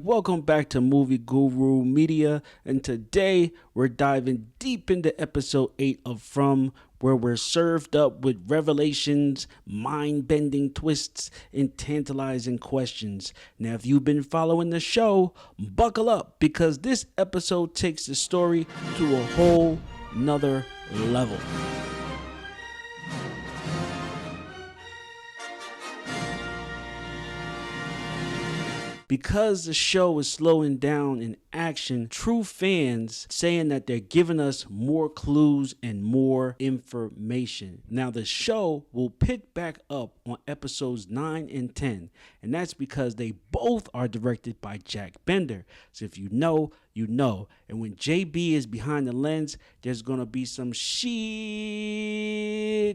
Welcome back to Movie Guru Media, and today we're diving deep into episode 8 of From, where we're served up with revelations, mind bending twists, and tantalizing questions. Now, if you've been following the show, buckle up because this episode takes the story to a whole nother level. Because the show is slowing down in action, true fans saying that they're giving us more clues and more information. Now the show will pick back up on episodes 9 and 10, and that's because they both are directed by Jack Bender. So if you know, you know. And when JB is behind the lens, there's gonna be some shit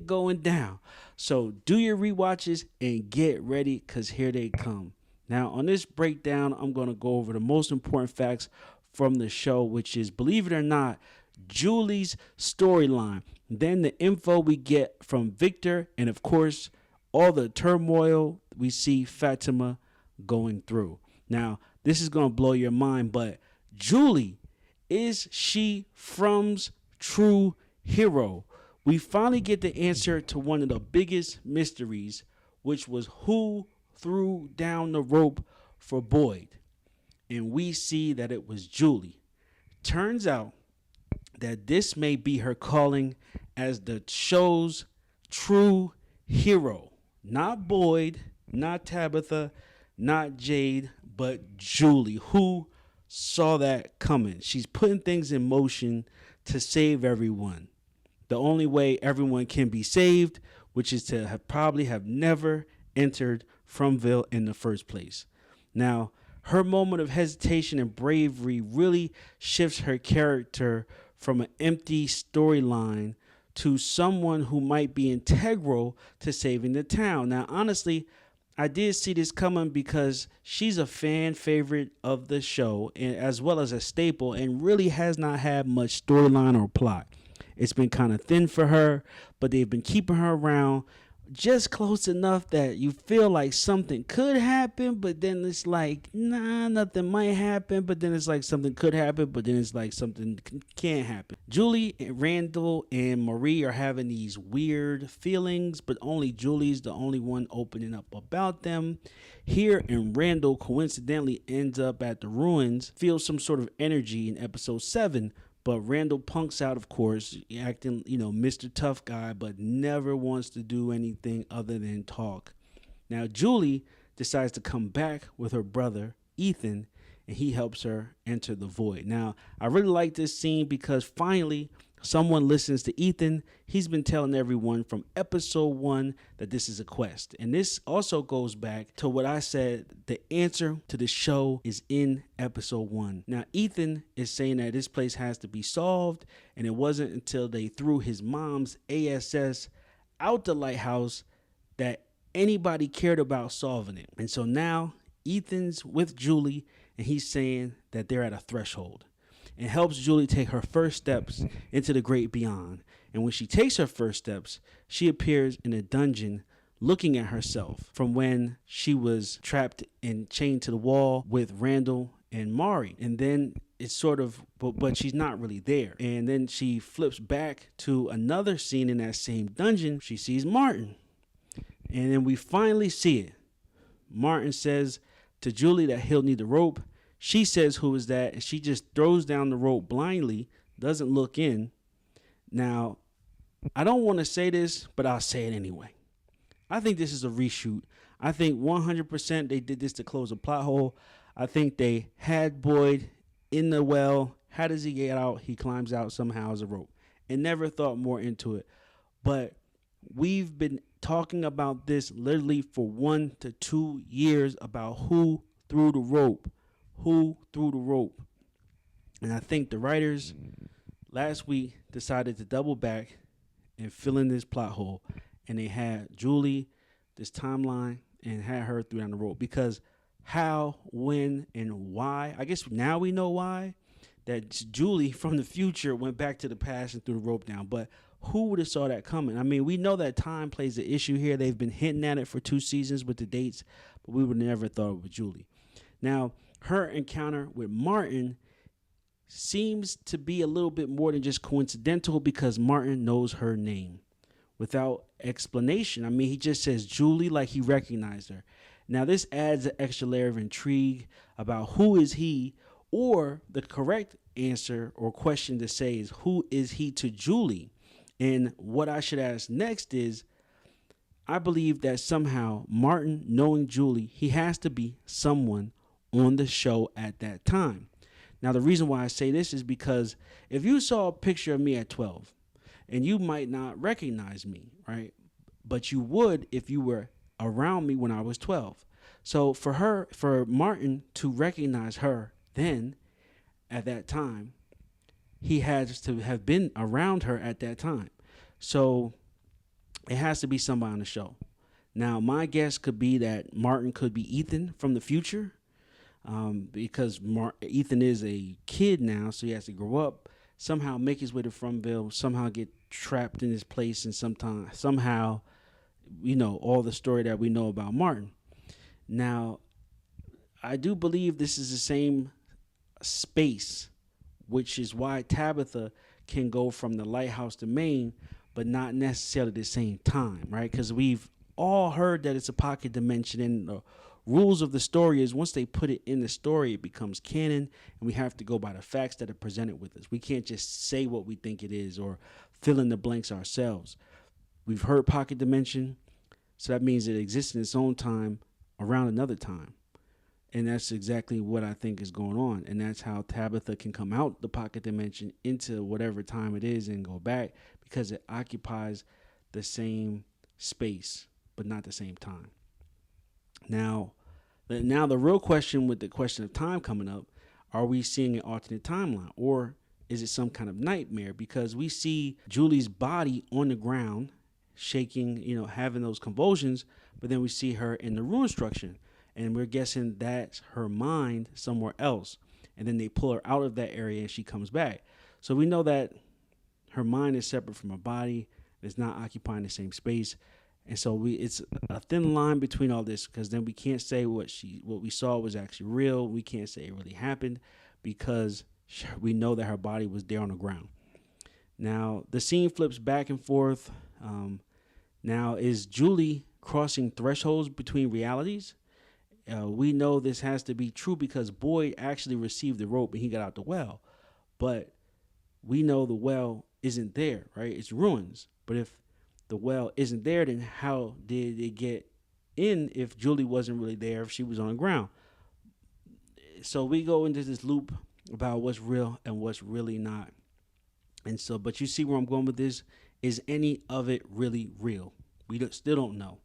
going down. So do your rewatches and get ready, cause here they come. Now, on this breakdown, I'm going to go over the most important facts from the show, which is, believe it or not, Julie's storyline. Then the info we get from Victor, and of course, all the turmoil we see Fatima going through. Now, this is going to blow your mind, but Julie, is she From's true hero? We finally get the answer to one of the biggest mysteries, which was who threw down the rope for Boyd, and we see that it was Julie. Turns out that this may be her calling as the show's true hero. Not Boyd, not Tabitha, not Jade, but Julie, who saw that coming. She's putting things in motion to save everyone. The only way everyone can be saved, which is to probably have never entered Fromville in the first place. Now, her moment of hesitation and bravery really shifts her character from an empty storyline to someone who might be integral to saving the town. Now, honestly, I did see this coming because she's a fan favorite of the show, and as well as a staple, and really has not had much storyline or plot. It's been kind of thin for her, but they've been keeping her around just close enough that you feel like something could happen, but then it's like, nah, nothing might happen, but then it's like something could happen, but then it's like something can't happen. Julie, Randall, and Marie are having these weird feelings, but only Julie's the only one opening up about them. Here, and Randall coincidentally ends up at the ruins, feels some sort of energy in episode 7, but Randall punks out, of course, acting, Mr. Tough Guy, but never wants to do anything other than talk. Now, Julie decides to come back with her brother, Ethan, and he helps her enter the void. Now, I really like this scene because finally someone listens to Ethan. He's been telling everyone from episode 1 that this is a quest. And this also goes back to what I said, the answer to the show is in episode 1. Now, Ethan is saying that this place has to be solved, and it wasn't until they threw his mom's ASS out the lighthouse that anybody cared about solving it. And so now Ethan's with Julie, and he's saying that they're at a threshold, and helps Julie take her first steps into the great beyond. And when she takes her first steps, she appears in a dungeon looking at herself from when she was trapped and chained to the wall with Randall and Mari. And then it's sort of, but she's not really there. And then she flips back to another scene in that same dungeon. She sees Martin. And then we finally see it. Martin says to Julie that he'll need the rope. She says, who is that? And she just throws down the rope blindly, doesn't look in. Now, I don't want to say this, but I'll say it anyway. I think this is a reshoot. I think 100% they did this to close a plot hole. I think they had Boyd in the well. How does he get out? He climbs out somehow as a rope, and never thought more into it. But we've been talking about this literally for 1 to 2 years about who threw the rope. Who threw the rope? And I think the writers last week decided to double back and fill in this plot hole. And they had Julie, this timeline, and had her through down the rope. Because how, when, and why? I guess now we know why. That Julie from the future went back to the past and threw the rope down. But who would have saw that coming? I mean, we know that time plays an issue here. They've been hinting at it for 2 seasons with the dates, but we would have never thought it was Julie. Now, her encounter with Martin seems to be a little bit more than just coincidental because Martin knows her name without explanation. I mean, he just says Julie like he recognized her. Now, this adds an extra layer of intrigue about who is he, or the correct answer or question to say is who is he to Julie? And what I should ask next is, I believe that somehow Martin, knowing Julie, he has to be someone on the show at that time. Now, the reason why I say this is because if you saw a picture of me at 12, and you might not recognize me, right? But you would if you were around me when I was 12. So for Martin to recognize her then at that time, he has to have been around her at that time. So it has to be somebody on the show. Now, my guess could be that Martin could be Ethan from the future, because Ethan is a kid now, so he has to grow up, somehow make his way to Fromville, somehow get trapped in his place, and somehow, all the story that we know about Martin. Now, I do believe this is the same space, which is why Tabitha can go from the lighthouse to Maine, but not necessarily at the same time, right? Because we've all heard that it's a pocket dimension, and the rules of the story is once they put it in the story, it becomes canon, and we have to go by the facts that are presented with us. We can't just say what we think it is or fill in the blanks ourselves. We've heard pocket dimension, so that means it exists in its own time around another time. And that's exactly what I think is going on. And that's how Tabitha can come out the pocket dimension into whatever time it is and go back, because it occupies the same space, but not the same time. Now the real question, with the question of time coming up, are we seeing an alternate timeline, or is it some kind of nightmare? Because we see Julie's body on the ground, shaking, having those convulsions, but then we see her in the ruin structure, and we're guessing that's her mind somewhere else. And then they pull her out of that area and she comes back. So we know that her mind is separate from her body. It's not occupying the same space. And so it's a thin line between all this, because then we can't say what we saw was actually real. We can't say it really happened, because we know that her body was there on the ground. Now, the scene flips back and forth. Now, is Julie crossing thresholds between realities? We know this has to be true because Boyd actually received the rope and he got out the well. But we know the well isn't there, right? It's ruins. But if the well isn't there, then how did it get in if Julie wasn't really there, if she was on the ground? So we go into this loop about what's real and what's really not. And so, but you see where I'm going with this. Is any of it really real? Still don't know.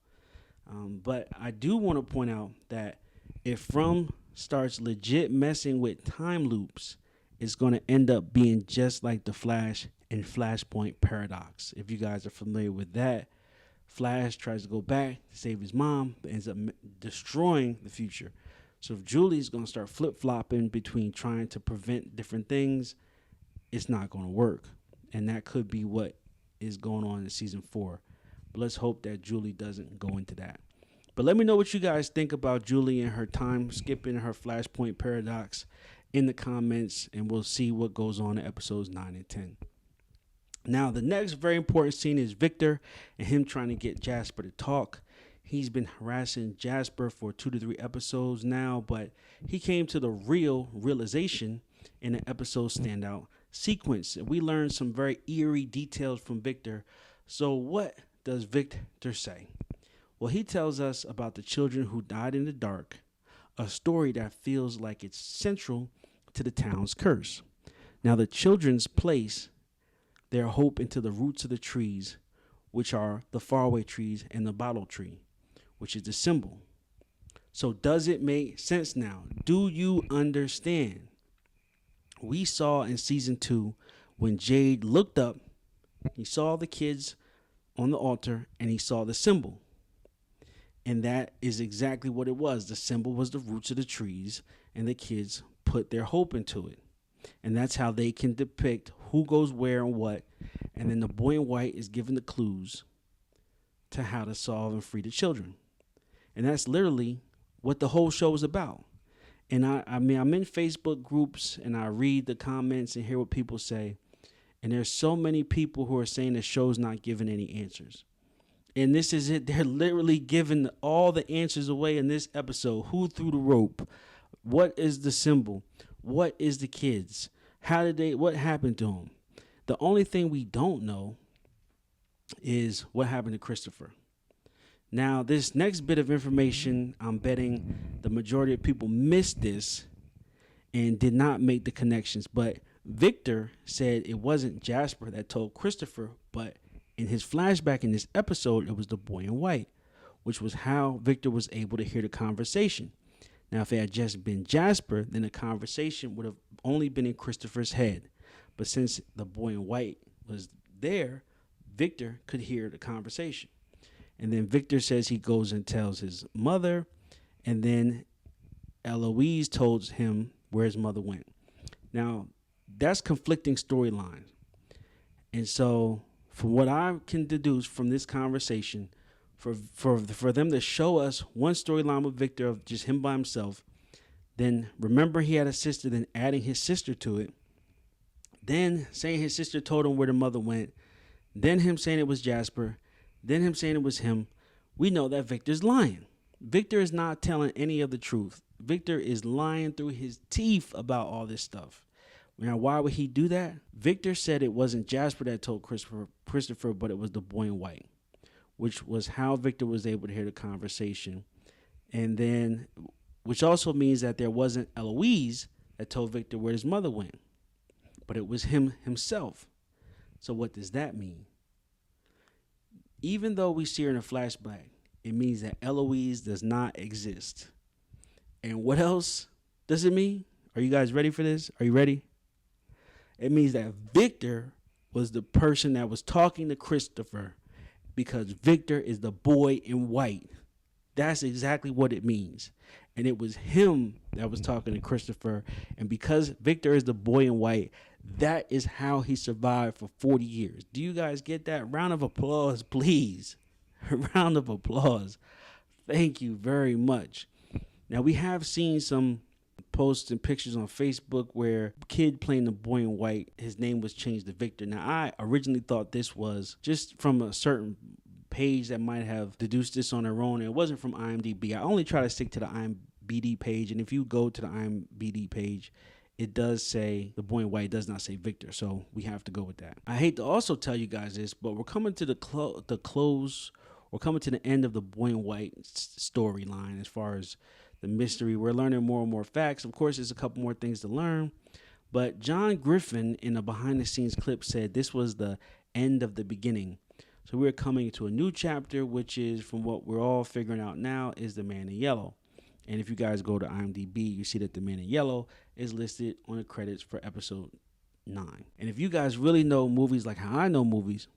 But I do want to point out that if From starts legit messing with time loops, it's going to end up being just like the Flash and Flashpoint paradox. If you guys are familiar with that, Flash tries to go back to save his mom, but ends up destroying the future. So if Julie's going to start flip-flopping between trying to prevent different things, it's not going to work. And that could be what is going on in season 4. But let's hope that Julie doesn't go into that. But let me know what you guys think about Julie and her time skipping, her Flashpoint paradox, in the comments, and we'll see what goes on in episodes 9 and 10. Now, the next very important scene is Victor and him trying to get Jasper to talk. He's been harassing Jasper for 2 to 3 episodes now, but he came to the realization in an episode standout sequence. We learned some very eerie details from Victor. So what does Victor say? Well, he tells us about the children who died in the dark, a story that feels like it's central to the town's curse. Now, the children's place their hope into the roots of the trees, which are the faraway trees and the bottle tree, which is the symbol. So does it make sense now? Do you understand? We saw in season 2 when Jade looked up, he saw the kids on the altar and he saw the symbol. And that is exactly what it was. The symbol was the roots of the trees, and the kids put their hope into it. And that's how they can depict who goes where and what. And then the boy in white is given the clues to how to solve and free the children. And that's literally what the whole show is about. And I mean, I'm in Facebook groups and I read the comments and hear what people say. And there's so many people who are saying the show's not giving any answers. And this is it. They're literally giving all the answers away in this episode. Who threw the rope? What is the symbol? What is the kids? What happened to them? The only thing we don't know is what happened to Christopher. Now, this next bit of information, I'm betting the majority of people missed this and did not make the connections. But Victor said it wasn't Jasper that told Christopher, but in his flashback in this episode, it was the boy in white, which was how Victor was able to hear the conversation. Now, if it had just been Jasper, then the conversation would have only been in Christopher's head. But since the boy in white was there, Victor could hear the conversation. And then Victor says he goes and tells his mother, and then Eloise told him where his mother went. Now, that's conflicting storylines. And so, from what I can deduce from this conversation, for them to show us one storyline with Victor of just him by himself, then remember he had a sister, then adding his sister to it, then saying his sister told him where the mother went, then him saying it was Jasper, then him saying it was him, we know that Victor's lying. Victor is not telling any of the truth. Victor is lying through his teeth about all this stuff. Now, why would he do that? Victor said it wasn't Jasper that told Christopher, but it was the boy in white, which was how Victor was able to hear the conversation. And then, which also means that there wasn't Eloise that told Victor where his mother went, but it was him himself. So what does that mean? Even though we see her in a flashback, it means that Eloise does not exist. And what else does it mean? Are you guys ready for this? Are you ready? It means that Victor was the person that was talking to Christopher because Victor is the boy in white. That's exactly what it means. And it was him that was talking to Christopher. And because Victor is the boy in white, that is how he survived for 40 years. Do you guys get that? Round of applause, please. A round of applause. Thank you very much. Now, we have seen some posts and pictures on Facebook where a kid playing the boy in white, his name was changed to Victor. Now, I originally thought this was just from a certain page that might have deduced this on their own. It wasn't from IMDb. I only try to stick to the IMDb page. And if you go to the IMDb page, it does say the boy in white, does not say Victor. So we have to go with that. I hate to also tell you guys this, but we're coming to the close. We're coming to the end of the boy in white storyline as far as the mystery. We're learning more and more facts. Of course, there's a couple more things to learn. But John Griffin in a behind-the-scenes clip said this was the end of the beginning. So we're coming to a new chapter, which is, from what we're all figuring out now, is the Man in Yellow. And if you guys go to IMDb, you see that the Man in Yellow is listed on the credits for episode 9. And if you guys really know movies like how I know movies,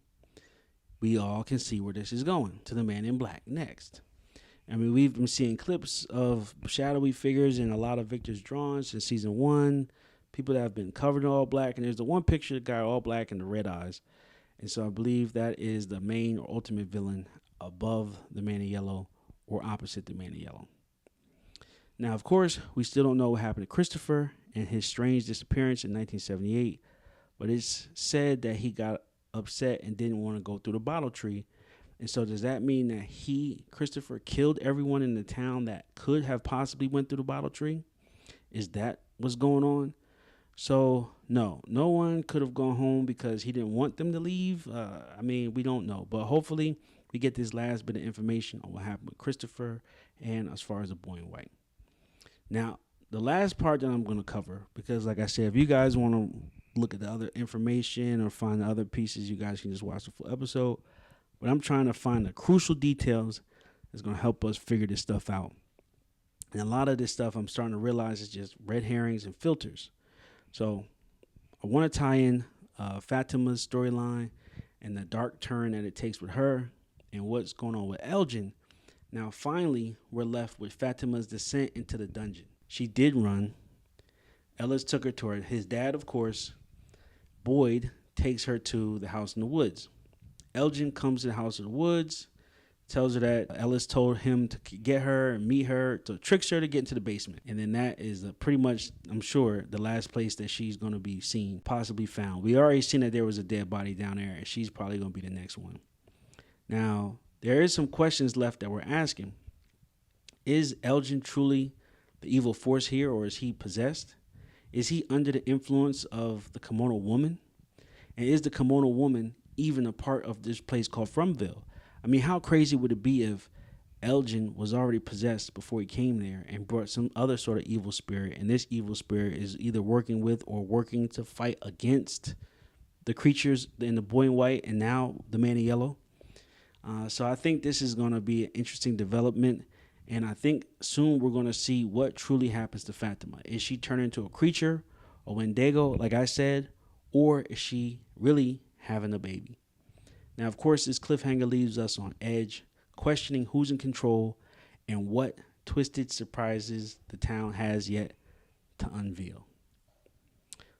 we all can see where this is going, to the Man in Black next. I mean, we've been seeing clips of shadowy figures in a lot of Victor's drawings since season 1. People that have been covered in all black. And there's the one picture of the guy all black and the red eyes. And so I believe that is the main or ultimate villain above the Man in Yellow or opposite the Man in Yellow. Now, of course, we still don't know what happened to Christopher and his strange disappearance in 1978. But it's said that he got upset and didn't want to go through the bottle tree. And so does that mean that Christopher, killed everyone in the town that could have possibly went through the bottle tree? Is that what's going on? So, no one could have gone home because he didn't want them to leave. I mean, we don't know. But hopefully we get this last bit of information on what happened with Christopher and as far as the boy in white. Now, the last part that I'm going to cover, because like I said, if you guys want to look at the other information or find the other pieces, you guys can just watch the full episode. But I'm trying to find the crucial details that's going to help us figure this stuff out. And a lot of this stuff I'm starting to realize is just red herrings and filters. So I want to tie in Fatima's storyline and the dark turn that it takes with her and what's going on with Elgin. Now, finally, we're left with Fatima's descent into the dungeon. She did run. Ellis took her to his dad, of course. Boyd takes her to the house in the woods. Elgin comes to the house in the woods, tells her that Ellis told him to get her and meet her, to tricks her to get into the basement. And then that is pretty much, I'm sure, the last place that she's going to be seen, possibly found. We already seen that there was a dead body down there, and she's probably going to be the next one. Now, there is some questions left that we're asking. Is Elgin truly the evil force here, or is he possessed? Is he under the influence of the Kimono Woman? And is the Kimono Woman even a part of this place called Fromville? I mean, how crazy would it be if Elgin was already possessed before he came there and brought some other sort of evil spirit, and this evil spirit is either working with or working to fight against the creatures in the boy in white and now the man in yellow? So I think this is going to be an interesting development, and I think soon we're going to see what truly happens to Fatima. Is she turned into a creature, a Wendigo, like I said, or is she really having a baby? Now, of course, this cliffhanger leaves us on edge, questioning who's in control and what twisted surprises the town has yet to unveil.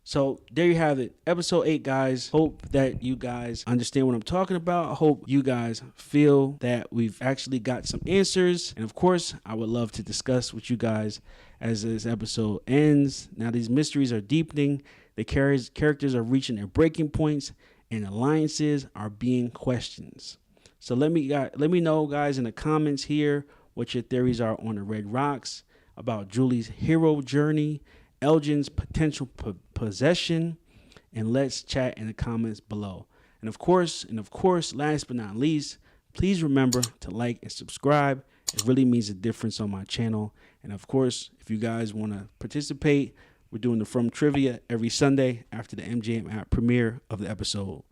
So there you have it. Episode 8, guys. Hope that you guys understand what I'm talking about. I hope you guys feel that we've actually got some answers. And of course, I would love to discuss with you guys as this episode ends. Now, these mysteries are deepening. The characters are reaching their breaking points, and alliances are being questioned. So let me know, guys, in the comments here what your theories are on the Red Rocks, about Julie's hero journey, Elgin's potential possession, and let's chat in the comments below. And of course, last but not least, please remember to like and subscribe. It really means a difference on my channel. And of course, if you guys want to participate, we're doing the From Trivia every Sunday after the MGM app premiere of the episode.